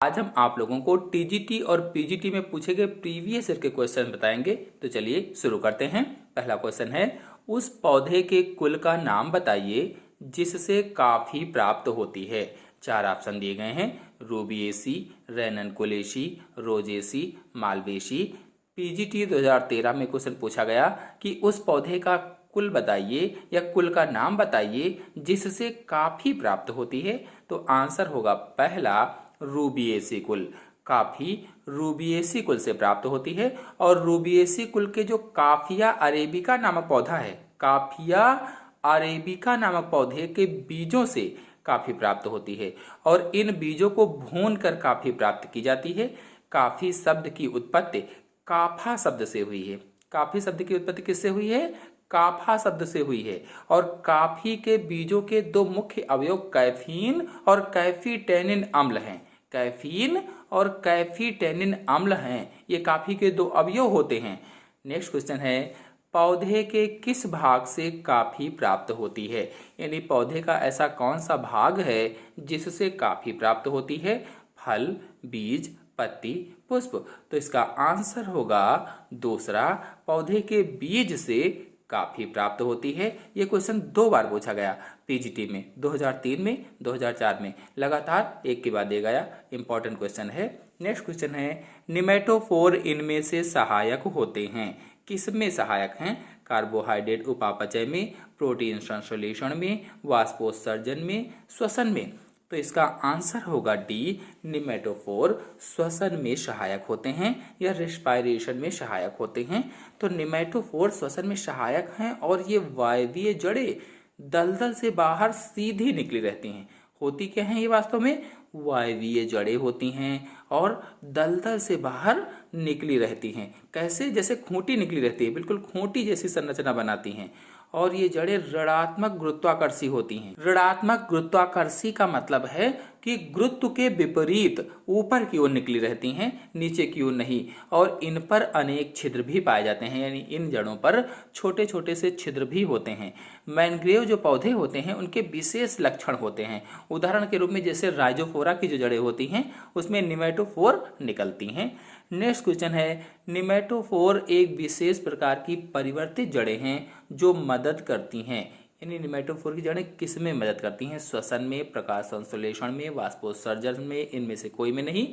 आज हम आप लोगों को टीजीटी और पीजीटी में पूछे गए प्रीवियस ईयर के क्वेश्चन बताएंगे। तो चलिए शुरू करते हैं। पहला क्वेश्चन है, उस पौधे के कुल का नाम बताइए जिससे काफी प्राप्त होती है। चार ऑप्शन दिए गए हैं, रूबिएसी, रेननकुलेसी, रोजेसी, मालवेसी। पीजीटी 2013 में क्वेश्चन पूछा गया कि उस पौधे का कुल बताइए या कुल का नाम बताइए जिससे काफी प्राप्त होती है। तो आंसर होगा पहला रूबिएसी कुल। काफी रूबिएसी कुल से प्राप्त होती है और रूबिएसी कुल के जो काफिया अरेबिका नामक पौधा है, काफिया अरेबिका नामक पौधे के बीजों से काफी प्राप्त होती है और इन बीजों को भून कर काफी प्राप्त की जाती है। काफी शब्द की उत्पत्ति काफा शब्द से हुई है। काफी शब्द की उत्पत्ति किससे हुई है? काफा शब्द से हुई है। और काफी के बीजों के दो मुख्य अवयव कैफीन और कैफीटेनिन अम्ल हैं। कैफीन और कैफीटेनिन अम्ल हैं, ये काफी के दो अवयव होते हैं। नेक्स्ट क्वेश्चन है, पौधे के किस भाग से काफी प्राप्त होती है? यानी पौधे का ऐसा कौन सा भाग है जिससे काफी प्राप्त होती है? फल, बीज, पत्ती, पुष्प। तो इसका आंसर होगा दूसरा, पौधे के बीज से काफी प्राप्त होती है। ये क्वेश्चन दो बार पूछा गया पीजीटी में, 2003 में, 2004 में, लगातार एक के बाद एक आया। इंपॉर्टेंट क्वेश्चन है। नेक्स्ट क्वेश्चन है, निमेटोफोर इनमें से सहायक होते हैं। किसमें सहायक हैं? कार्बोहाइड्रेट उपापचय में, प्रोटीन संश्लेषण में, वाष्पोत्सर्जन में, श्वसन में। तो इसका आंसर होगा डी, निमेटोफोर श्वसन में सहायक होते हैं या रेस्पायरेशन में सहायक होते हैं। तो निमेटोफोर श्वसन में सहायक हैं और ये वायवीय जड़ें दलदल से बाहर सीधी निकली रहती हैं। होती क्या हैं ये वास्तव में? वायवीय जड़ें होती हैं और दलदल से बाहर निकली रहती हैं। कैसे? जैसे खूंटी निकली रहती है, बिल्कुल खूंटी जैसी संरचना बनाती हैं। और ये जड़ें ऋणात्मक गुरुत्वाकर्षी होती हैं। ऋणात्मक गुरुत्वाकर्षी का मतलब है कि गुरुत्व के विपरीत ऊपर की ओर निकली रहती हैं, नीचे की ओर नहीं। और इन पर अनेक छिद्र भी पाए जाते हैं, यानी इन जड़ों पर छोटे छोटे से छिद्र भी होते हैं। मैनग्रोव जो पौधे होते हैं उनके विशेष लक्षण होते हैं। उदाहरण के रूप में जैसे राइजोफोरा की जो जड़ें होती हैं उसमें निमेटोफोर निकलती हैं। नेक्स्ट क्वेश्चन है, निमेटोफोर एक विशेष प्रकार की परिवर्तित जड़ें हैं जो मदद करती हैं। यानी निमेटोफोर की जड़ें किस में मदद करती हैं? श्वसन में, प्रकाश संश्लेषण में, वाष्पोत्सर्जन में, इनमें से कोई में नहीं।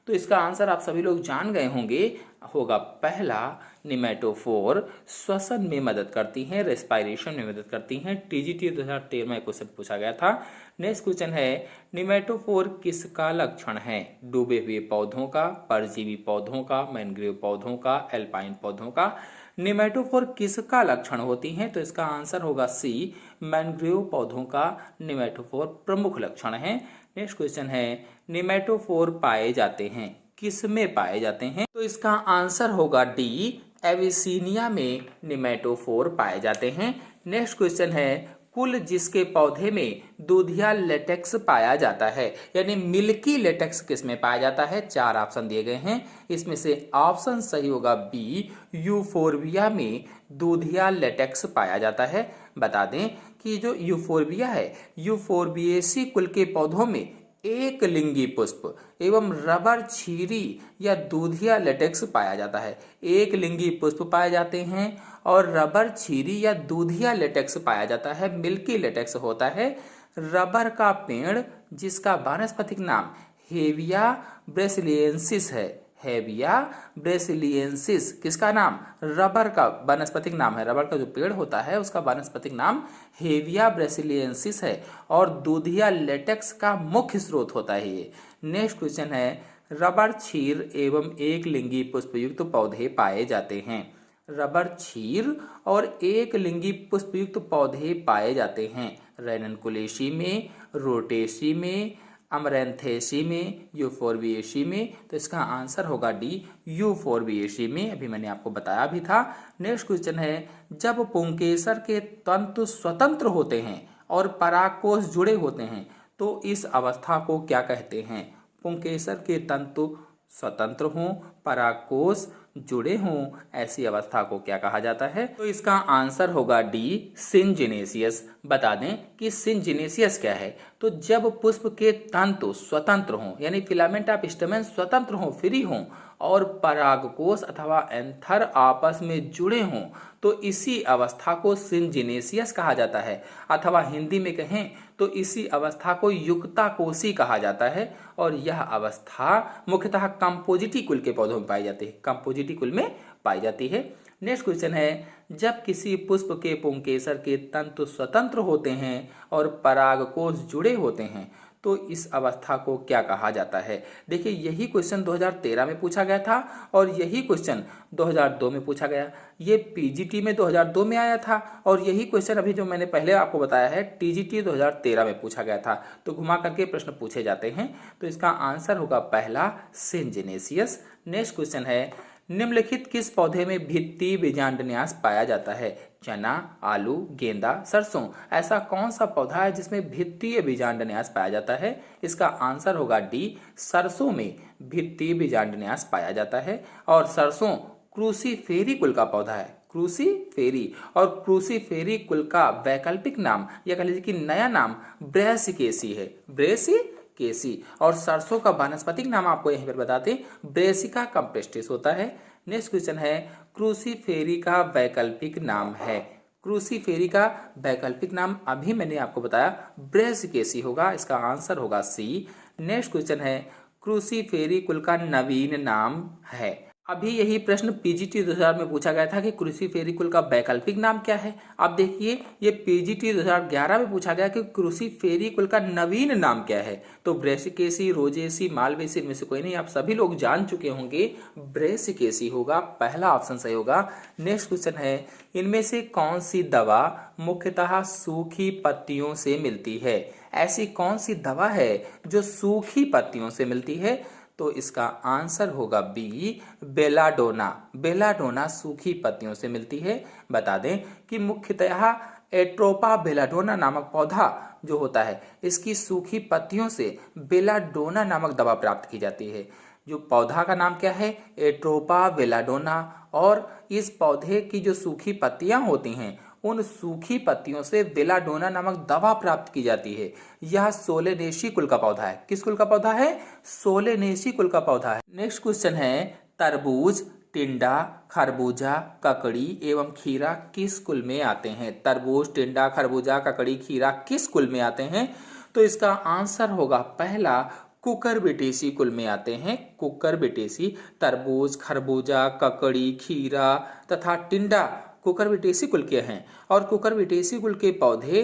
तो इसका आंसर आप सभी लोग जान गए होंगे, होगा पहला, निमेटोफोर श्वसन में मदद करती हैं, रेस्पायरेशन में मदद करती हैं। टीजीटी 2013 में क्वेश्चन पूछा गया था। नेक्स्ट क्वेश्चन है, निमेटोफोर किसका लक्षण है? डूबे हुए पौधों का, परजीवी पौधों का, मैनग्रोव पौधों का, एल्पाइन पौधों का। निमेटोफोर किसका लक्षण होती हैं? तो इसका आंसर होगा सी, मैनग्रोव पौधों का निमेटोफोर प्रमुख लक्षण है। नेक्स्ट क्वेश्चन है, निमेटोफोर पाए जाते हैं, किस में पाए जाते हैं? तो इसका आंसर होगा डी, एविसीनिया में निमेटोफोर पाए जाते हैं। नेक्स्ट क्वेश्चन है, कुल जिसके पौधे में दूधिया लेटेक्स पाया जाता है, यानी मिल्की लेटेक्स किस में पाया जाता है? चार ऑप्शन दिए गए हैं, इसमें से ऑप्शन सही होगा बी, यूफोरबिया में दूधिया लेटेक्स पाया जाता है। बता दें कि जो यूफोरबिया है, यूफोरबिएसी कुल के पौधों में एक लिंगी पुष्प एवं रबर छीरी या दूधिया लेटेक्स पाया जाता है। एक लिंगी पुष्प पाए जाते हैं और रबर छीरी या दूधिया लेटेक्स पाया जाता है। मिल्की लेटेक्स होता है रबर का पेड़ जिसका वानस्पतिक नाम हेविया ब्रेसिलियंसिस है। हेविया ब्रेसिलियंसिस किसका नाम? रबर का वानस्पतिक नाम है। रबर का जो पेड़ होता है उसका वानस्पतिक नाम हेविया ब्रेसिलियंसिस है और दूधिया लेटेक्स का मुख्य स्रोत होता है ये। नेक्स्ट क्वेश्चन है, रबर क्षीर एवं एक लिंगी पुष्पयुक्त पौधे पाए जाते हैं। रबर क्षीर और एक लिंगी पुष्पयुक्त पौधे पाए जाते हैं रेननकुलेसी में, रोटेसी में, अमरेंथेसी में, यूफोरबिएसी में। तो इसका आंसर होगा डी, यूफोरबिएसी में। अभी मैंने आपको बताया भी था। नेक्स्ट क्वेश्चन है, जब पुंकेसर के तंतु स्वतंत्र होते हैं और परागकोश जुड़े होते हैं तो इस अवस्था को क्या कहते हैं? पुंकेसर के तंतु स्वतंत्र हों, परागकोश जुड़े हों, ऐसी अवस्था को क्या कहा जाता है? तो इसका आंसर होगा डी, सिनजेनेसियस। बता दें कि सिनजेनेसियस क्या है? तो जब पुष्प के तंतु स्वतंत्र हों, यानी फिलामेंट ऑफ स्टेमन स्वतंत्र हों, फ्री हों, और परागकोश अथवा एंथर आपस में जुड़े हों, तो इसी अवस्था को सिनजेनेसियस कहा जाता है। अथवा हिंदी में कहें तो इसी अवस्था को युक्ताकोशी कहा जाता है। और यह अवस्था मुख्यतः कंपोजिटी कुल के पौधों में पाई जाती है, कंपोजिटी कुल में पाई जाती है। नेक्स्ट क्वेश्चन है, जब किसी पुष्प के पुंकेसर के तंतु स्वतंत्र होते हैं और परागकोश जुड़े होते हैं, तो इस अवस्था को क्या कहा जाता है? देखिए, यही क्वेश्चन 2013 में पूछा गया था और यही क्वेश्चन 2002 में पूछा गया। ये पीजीटी में 2002 में आया था और यही क्वेश्चन अभी जो मैंने पहले आपको बताया है टीजीटी 2013 में पूछा गया था। तो घुमा करके प्रश्न पूछे जाते हैं। तो इसका आंसर होगा पहला, सिनजेनेसियस। नेक्स्ट क्वेश्चन है, निम्नलिखित किस पौधे में भित्ति बीजांडन्यास पाया जाता है? चना, आलू, गेंदा, सरसों, ऐसा कौन सा पौधा है जिसमें भित्तीय बीजांडन्यास पाया जाता है? इसका आंसर होगा डी, सरसों में भित्तीय बीजांडन्यास पाया जाता है। और सरसों क्रूसीफेरी कुल का पौधा है, क्रूसीफेरी। और क्रूसीफेरी कुल का वैकल्पिक नाम या कह लीजिए कि नया नाम ब्रैसिकेसी है, ब्रैसिकेसी। और सरसों का वानस्पतिक नाम आपको यहीं पर बता दें, ब्रेसिका कम्प्रेस्टिस होता है। नेक्स्ट क्वेश्चन है, क्रूसीफेरी का वैकल्पिक नाम है। क्रूसीफेरी का वैकल्पिक नाम अभी मैंने आपको बताया ब्रैसिकेसी होगा। इसका आंसर होगा सी। नेक्स्ट क्वेश्चन है, क्रूसीफेरी कुल का नवीन नाम है। अभी यही प्रश्न पीजीटी 2000 में पूछा गया था कि क्रूसीफेरी कुल का वैकल्पिक नाम क्या है। अब देखिए, ये पीजीटी 2011 में पूछा गया कि क्रूसीफेरी कुल का नवीन नाम क्या है। तो ब्रेसिकेसी, रोजेसी, मालवेसी, इनमें से कोई नहीं, आप सभी लोग जान चुके होंगे, ब्रेसिकेसी होगा, पहला ऑप्शन सही होगा। नेक्स्ट क्वेश्चन है, इनमें से कौन सी दवा मुख्यतः सूखी पत्तियों से मिलती है? ऐसी कौन सी दवा है जो सूखी पत्तियों से मिलती है? तो इसका आंसर होगा बी, बेलाडोना। बेलाडोना सूखी पत्तियों से मिलती है। बता दें कि मुख्यतः एट्रोपा बेलाडोना नामक पौधा जो होता है, इसकी सूखी पत्तियों से बेलाडोना नामक दवा प्राप्त की जाती है। जो पौधा का नाम क्या है? Atropa belladonna. और इस पौधे की जो सूखी पत्तियां होती हैं, उन सूखी पत्तियों से बेलाडोना नामक दवा प्राप्त की जाती है। यह सोलेनेसी कुल का पौधा है। किस कुल का पौधा है? सोलेनेसी कुल का पौधा है। नेक्स्ट क्वेश्चन है, तरबूज, टिंडा, खरबूजा, ककड़ी एवं खीरा किस कुल में आते हैं? तरबूज, टिंडा, खरबूजा, ककड़ी, खीरा किस कुल में आते हैं? तो इसका आंसर होगा पहला, कुकुरबिटेसी कुल में आते हैं। कुकुरबिटेसी। तरबूज, खरबूजा, ककड़ी, खीरा तथा टिंडा कुकुरबिटेसी कुल के हैं। और कुकुरबिटेसी कुल के पौधे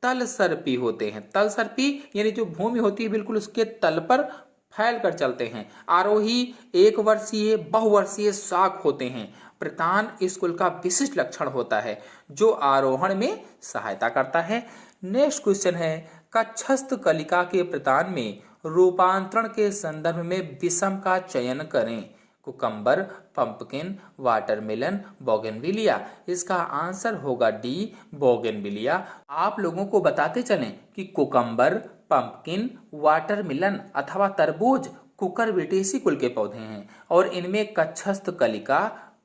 तलसर्पी होते हैं। तलसर्पी यानी जो भूमि होती है बिल्कुल उसके तल पर फैल कर चलते हैं। आरोही, एक वर्षीय, बहुवर्षीय शाख होते हैं। प्रतान इस कुल का विशिष्ट लक्षण होता है जो आरोहण में सहायता करता है। नेक्स्ट क्वेश्चन है, कक्षस्थ कलिका के प्रतान में रूपांतरण के संदर्भ में विषम का चयन करें। Cucumber, pumpkin, watermelon, bougainvillea. इसका आंसर होगा डी, बोगनविलिया। आप लोगों को बताते चलें कि कुकम्बर, पंपकिन, वाटरमेलन अथवा तरबूज कुकुरबिटेसी कुल के पौधे हैं और इनमें कक्षस्थ कलिका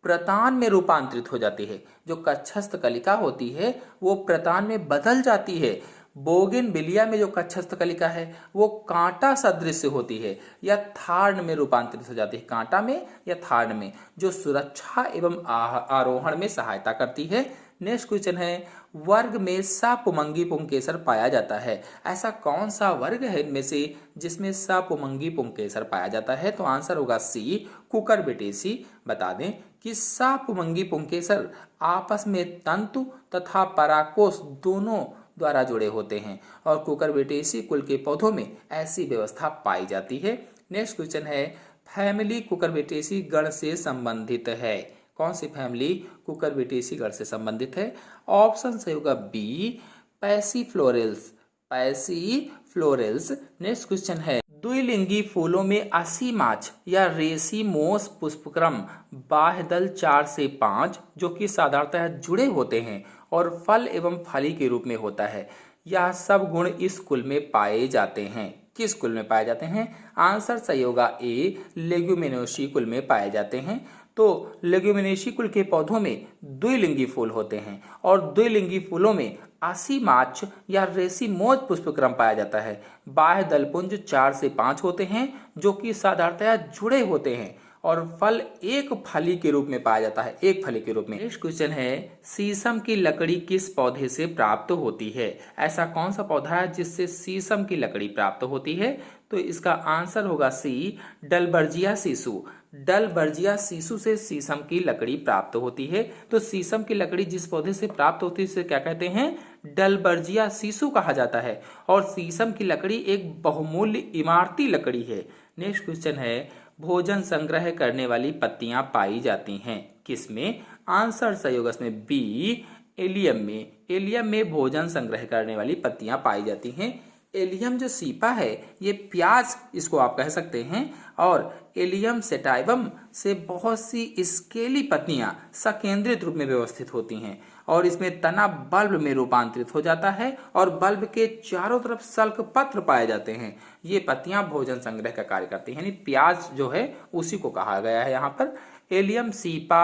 प्रतान में रूपांतरित हो जाती है। जो कक्षस्थ कलिका होती है वो प्रतान में बदल जाती है। बोगनविलिया में जो कक्षस्थ कलिका है वो कांटा सदृश होती है या थार्ड में रूपांतरित हो जाती है, कांटा में या थार्ड में, जो सुरक्षा एवं आरोहण में सहायता करती है। नेक्स्ट क्वेश्चन है, वर्ग में सपुमंगी पुंकेसर पाया जाता है। ऐसा कौन सा वर्ग है इनमें से जिसमें सपुमंगी पुंकेसर पाया जाता है? तो आंसर होगा सी, कुकुरबिटेसी। बता दें कि सपुमंगी पुंकेसर आपस में तंतु तथा पराकोश दोनों द्वारा जुड़े होते हैं और कुकुरबिटेसी कुल के पौधों में ऐसी व्यवस्था पाई जाती है। नेक्स्ट क्वेश्चन है, फैमिली कुकुरबिटेसी गण से संबंधित है। कौन सी फैमिली कुकुरबिटेसी गण से संबंधित है? ऑप्शन सही होगा बी, पैसीफ्लोरेल्स। पैसीफ्लोरेल्स। नेक्स्ट क्वेश्चन है, द्विलिंगी फूलों में असीमाच या रेसीमोस पुष्पक्रम बाह्यदल 4 से 5 जो कि साधारणतः जुड़े होते हैं और फल एवं फली के रूप में होता है। यह सब गुण इस कुल में पाए जाते हैं। किस कुल में पाए जाते हैं? आंसर सही होगा ए, लेग्यूमिनोसी कुल में पाए जाते हैं। तो लेग्यूमिनेसी कुल के पौधों में द्विलिंगी फूल होते हैं और द्विलिंगी फूलों में आसीमाक्ष या रेसिमोज पुष्पक्रम पाया जाता है। बाह्य दलपुंज 4 से 5 होते हैं जो कि साधारणतया जुड़े होते हैं और फल एक फली के रूप में पाया जाता है, एक फली के रूप में। नेक्स्ट क्वेश्चन है, शीशम की लकड़ी किस पौधे से प्राप्त होती है? ऐसा कौन सा पौधा है जिससे शीशम की लकड़ी प्राप्त होती है? तो इसका आंसर होगा सी, डलबर्जिया सीसू। डलबर्जिया सीसू से शीशम की लकड़ी प्राप्त होती है। तो शीशम की लकड़ी जिस पौधे से प्राप्त होती है उसे क्या कहते हैं? डलबर्जिया सीसू कहा जाता है। और शीशम की लकड़ी एक बहुमूल्य इमारती लकड़ी है। नेक्स्ट क्वेश्चन है, भोजन संग्रह करने वाली पत्तियां पाई जाती हैं किसमें? आंसर सही होगा इसमें बी, एलियम में। एलियम में भोजन संग्रह करने वाली पत्तियां पाई जाती हैं। एलियम जो सीपा है ये प्याज इसको आप कह सकते हैं और एलियम सेटाइवम से बहुत सी स्केली पत्तियां सकेंद्रित रूप में व्यवस्थित होती हैं और इसमें तना बल्ब में रूपांतरित हो जाता है और बल्ब के चारों तरफ सल्क पत्र पाए जाते हैं। ये पत्तियां भोजन संग्रह का कार्य करती हैं, यानी प्याज जो है उसी को कहा गया है यहाँ पर। एलियम सीपा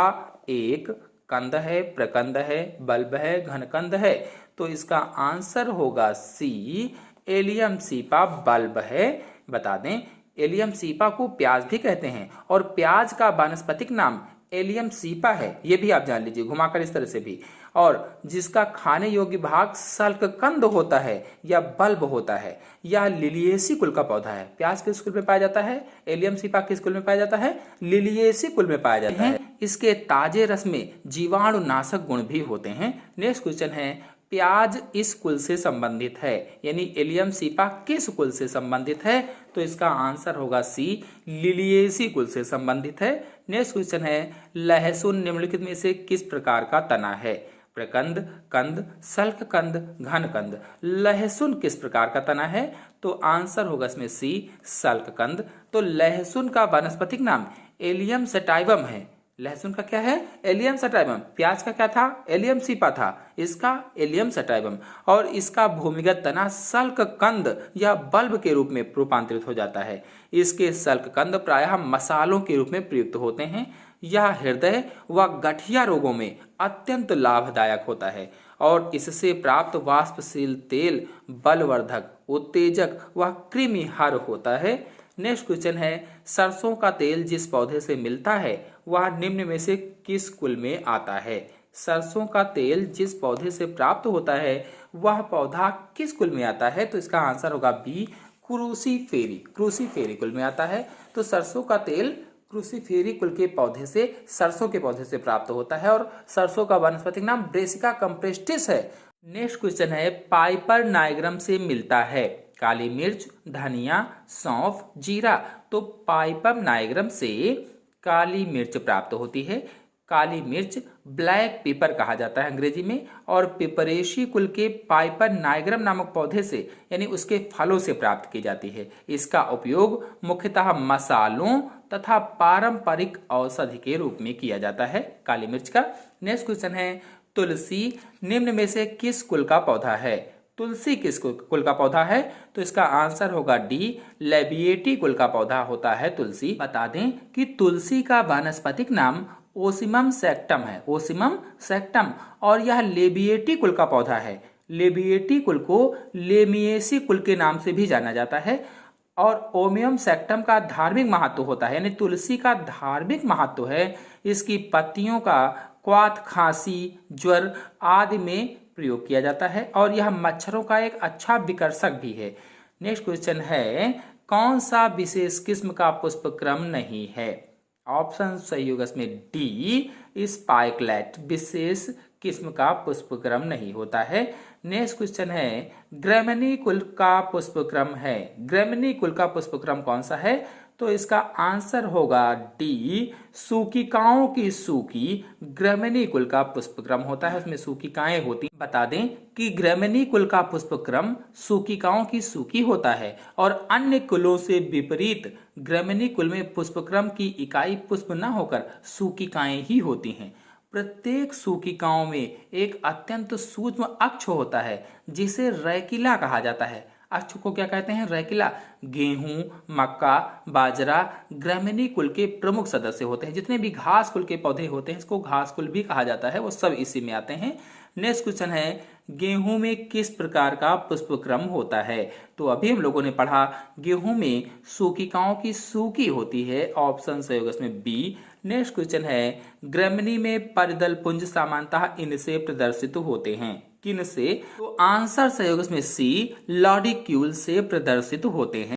एक कंद है, प्रकंद है, बल्ब है, घनकंद है। तो इसका आंसर होगा सी, एलियम सीपा बल्ब है। बता दें, एलियम सीपा को प्याज भी कहते हैं और प्याज का वानस्पतिक नाम एलियम सीपा है, ये भी आप जान लीजिए घुमाकर इस तरह से भी। और जिसका खाने योग्य भाग सल्ककंद होता है या बल्ब होता है। यह लिलिएसी कुल का पौधा है। प्याज किस कुल में पाया जाता है? एलियम सीपा किस कुल में पाया जाता है? लिलिएसी कुल में पाया जाता है। इसके ताजे रस में जीवाणुनाशक गुण भी होते हैं। नेक्स्ट क्वेश्चन है, प्याज इस कुल से संबंधित है, यानी एलियम सीपा किस कुल से संबंधित है? तो इसका आंसर होगा सी, लिलिएसी कुल से संबंधित है। नेक्स्ट क्वेश्चन है, लहसुन निम्नलिखित में से किस प्रकार का तना है? प्रकंद, कंद, सल्ककंद, घनकंद। लहसुन किस प्रकार का तना है? तो आंसर होगा इसमें सी, सल्ककंद। तो लहसुन का वानस्पतिक नाम एलियम सेटाइवम है। लहसुन का क्या है? Allium sativum. प्याज का क्या था? एलियम सीपा था। इसका एलियम सेटाइवम। और इसका भूमिगत तना सल्ककंद या बल्ब के रूप में रूपांतरित हो जाता है। इसके सल्ककंद प्रायः मसालों के रूप में प्रयुक्त होते हैं। यह हृदय व गठिया रोगों में अत्यंत लाभदायक होता है और इससे प्राप्त वाष्पशील तेल बलवर्धक, उत्तेजक व कृमिहार होता है। नेक्स्ट क्वेश्चन है, सरसों का तेल जिस पौधे से मिलता है वह निम्न में से किस कुल में आता है? सरसों का तेल जिस पौधे से प्राप्त होता है वह पौधा किस कुल में आता है? तो इसका आंसर होगा बी, क्रूसीफेरी। क्रूसीफेरी कुल में आता है। तो सरसों का तेल क्रूसीफेरी कुल के पौधे से, सरसों के पौधे से प्राप्त होता है और सरसों का वानस्पतिक नाम ब्रेसिका कंप्रेस्टिस है। नेक्स्ट क्वेश्चन है, पाइपर नाइग्रम से मिलता है काली मिर्च, धनिया, सौंफ, जीरा। तो पाइपर नाइग्रम से काली मिर्च प्राप्त होती है। काली मिर्च ब्लैक पेपर कहा जाता है अंग्रेजी में और पेपरेशी कुल के पाइपर नाइग्रम नामक पौधे से, यानी उसके फलों से प्राप्त की जाती है। इसका उपयोग मुख्यतः मसालों तथा पारंपरिक औषधि के रूप में किया जाता है काली मिर्च का। नेक्स्ट क्वेश्चन है, तुलसी निम्न में से किस कुल का पौधा है? तुलसी किस कुल का पौधा है? तो इसका आंसर होगा डी, लेबिएटी कुल का पौधा होता है तुलसी। बता दें कि तुलसी का वानस्पतिक नाम ओसिमम सेक्टम है, ओसिमम सेक्टम, और यह लेबिएटी कुल का पौधा है। लेबिएटी कुल को लेमिएसी कुल के नाम से भी जाना जाता है और ओमियम सेक्टम का धार्मिक महत्व होता है, यानी तुलसी का धार्मिक महत्व है। इसकी पत्तियों का क्वाथ, खांसी, ज्वर आदि में प्रयोग किया जाता है और यह मच्छरों का एक अच्छा विकर्षक भी है। नेक्स्ट क्वेश्चन है, कौन सा विशेष किस्म का पुष्पक्रम नहीं है? ऑप्शन सही होगा इसमें डी, स्पाइकलेट विशेष किस्म का पुष्पक्रम नहीं होता है। नेक्स्ट क्वेश्चन है, ग्रेमनी कुल का पुष्पक्रम है। ग्रेमनी कुल का पुष्पक्रम कौन सा है? तो इसका आंसर होगा डी, सूकिकाओं की सूकी ग्रेमनी कुल का पुष्पक्रम होता है, उसमें सूकिकाएं होती। बता दें कि ग्रेमनी कुल का पुष्पक्रम सूकिकाओं की सूकी होता है और अन्य कुलों से विपरीत ग्रेमनी कुल में पुष्पक्रम की इकाई पुष्प न होकर सूकिकाएं ही होती हैं। प्रत्येक सूकिकाओं में एक अत्यंत सूक्ष्म अक्ष होता है जिसे रैकिला कहा जाता है। अक्ष को क्या कहते हैं? रैकिला। गेहूं, मक्का, बाजरा ग्रामिनी कुल के प्रमुख सदस्य होते हैं। जितने भी घास कुल के पौधे होते हैं इसको घास कुल भी कहा जाता है, वो सब इसी में आते हैं। नेक्स्ट क्वेश्चन है, गेहूं में किस प्रकार का पुष्पक्रम होता है? तो अभी हम लोगों ने पढ़ा गेहूं में सूकिकाओं की सूकी होती है, ऑप्शन सही होगा इसमें बी। नेक्स्ट क्वेश्चन है, ग्रामिनी में परिदल पुंज सामान्यतः इनसे प्रदर्शित होते हैं, किन से? तो आंसर सही होगा इसमें सी, लॉडिक्यूल से प्रदर्शित होते हैं।